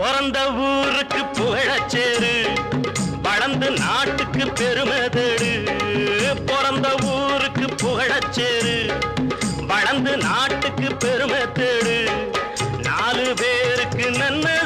பிறந்த ஊருக்கு புகழச்சேரு வளர்ந்து நாட்டுக்கு பெருமை தேடு பிறந்த ஊருக்கு புகழச்சேரு வளர்ந்து நாட்டுக்கு பெருமை தேடு 4 பேருக்கு நன்மை